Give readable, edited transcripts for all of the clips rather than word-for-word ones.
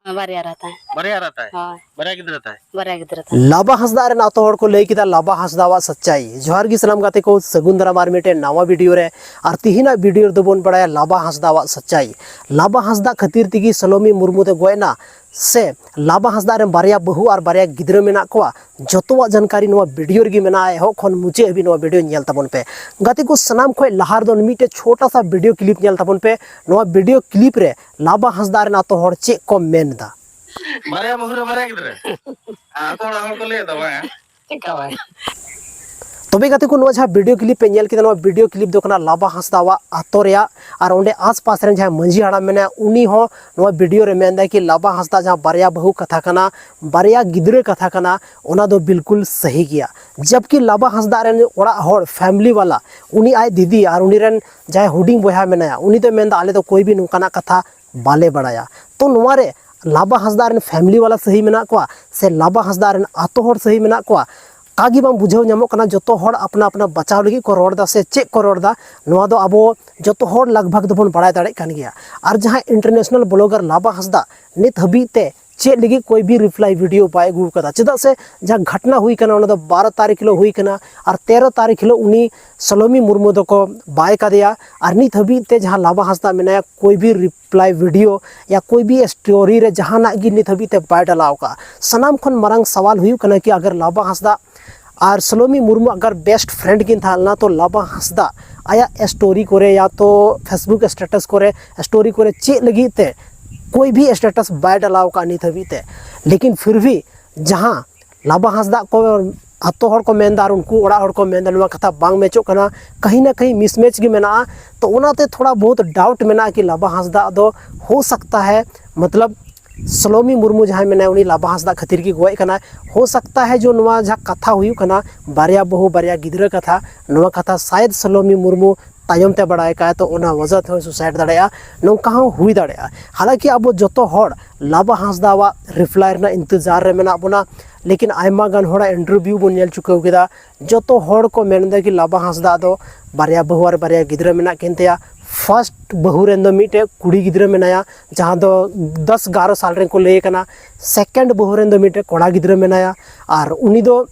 बारिया रहता है। बारिया रहता है। हाँ बारिया किधर रहता है? बारिया किधर रहता है। लाबा हंसदा रे नातो हड़ को लई किदा लाबा हंसदावा सच्चाई जोहार गी सलाम गाते को सगुन दरामार मेटे नवा वीडियो रे और तिहिना वीडियो दो बोन पड़ाया लाबा हंसदावा सच्चाई लाबा हंसदा खातिर तिगी सलोमी मुर्मू ते गोयना से लाबा हंसदा रे बारिया बहु और बारिया गिद्रा मेना कोआ जतोवा जानकारी नवा वीडियो रे मेना हो खन मुचे अभी नवा वीडियो नेल ताबन पे गाते को सनाम खोय लहार दो मिटे छोटा सा वीडियो क्लिप नेल ताबन पे नवा वीडियो क्लिप रे लाबा हंसदा रे नातो हड़ चे को मेनदा बारिया बहु रे बारिया किधर आतो हड़ को ले दबा ठीक है। तबे गाते को नवा वीडियो क्लिप पे नेल किदा नवा वीडियो क्लिप दो कना लाबा हंसदावा आतो रेया और ओंडे आसपास रे जहां मंजी हाड़ा मेना उनी हो नवा वीडियो रे मेनदा कि लाबा हंसदा जहां बारिया बहु कथा कना बारिया गिद्रे कथा कना ओना दो बिल्कुल सही गया जबकि लाबा हंसदा रे ओड़ा हड़ फैमिली वाला उनी आय दीदी और उनी रेन जहां हुडिंग बोया मेनाया उनी तो मेनदा आले तो कोई भी नुकाना कथा बाले बड़ाया तो नवा रे लाबा हंसदा रे फैमिली वाला सही मेना कोआ से लाबा हंसदा रे आतो हड़ सही मेना कोआ कागी बाम बुझाव नामो कना जतो हड़ अपना अपना बचाव लगी को रोड़दा से चेक को रोड़दा नवा दो अबो जतो हड़ लगभग दोबन बड़ाय दाड़े कान गया और जहां इंटरनेशनल ब्लॉगर लाबा हंसदा नित हबी ते चे लगी कोई भी रिप्लाई वीडियो पाए गु कदा चेदा से जहां घटना हुई कना ओना दो 12 तारीख हिलो हुई कना और 13 तारीख हिलो उनी सलोमी मुर्मू दो को बाय कादिया और नित हबी ते जहां लाबा हंसदा मेनाया कोई भी रिप्लाई वीडियो या कोई भी स्टोरी रे जहां ना गी नित हबी ते बाय डालाव का सनाम खन मरंग सवाल हुई कना कि अगर लाबा हंसदा और सलोमी मुर्मू अगर बेस्ट फ्रेंड किन थालना तो लाबा हंसदा आया स्टोरी करे या तो फेसबुक स्टेटस करे स्टोरी करे चे लगी ते कोई भी स्टेटस बाय डालाव का नहीं थबी ते लेकिन फिर भी जहां लाबा हंसदा को आतो हड़ को मेनदार उनको ओड़ा हड़ को मेनदा नुआ कथा बांग मैचो कना कहीं ना कहीं मिसमैच की मेना तो उनाते थोड़ा बहुत डाउट मेना कि लाबा हंसदा दो हो सकता है मतलब सलोमी मुर्मू जहाँ में उनी लाबा हंसदा खातिर की गोय कना हो सकता है जो नवा जहाँ कथा हुई कना बारिया बहु बारिया गिद्रा कथा नवा कथा शायद सलोमी मुर्मू तायम ते बड़ाय का तो ओना वजह थे सुसाइड दाड़या नौका हुई दाड़या हालांकि अब जतो हड़ लाबा हंसदावा रिप्लाई ना इंतजार रे मेना बना लेकिन आयमा गान होड़ा इंटरव्यू बन नेल चुकाव केदा जतो हड़ को मेनदा कि लाबा हंसदा दो बारिया बहु और बारिया गिद्रा मेना केनतेया फर्स्ट बहु रेन दो मिटे कुड़ी गिद्रा मेनाया जहां दो 10-11 साल रे को ले कना सेकंड बहु रेन दो मिटे कोड़ा गिद्रा मेनाया और उनी दो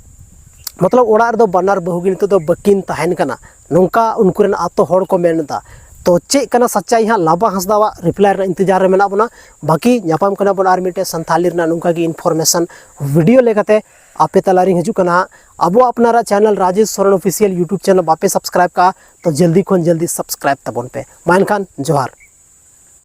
मतलब ओड़ा दो बनार बहु गिन तो बकिन तहन कना नौका उनको रेन आतो हड़ को मेनदा तो चे कना सच्चाई हाँ लाबा हंसदावा रिप्लाई रे इंतजार रे मेना बना बाकी न्यापाम कना बन आर मिटे संथाली रे नौका की इन्फॉर्मेशन वीडियो लेकते आपे तलारी हजू कना अब अपनारा channel Rajesh Soren official YouTube channel बापे सब्सक्राइब का तो जल्दी खन जल्दी सब्सक्राइब तबन पे मान खान जोहार।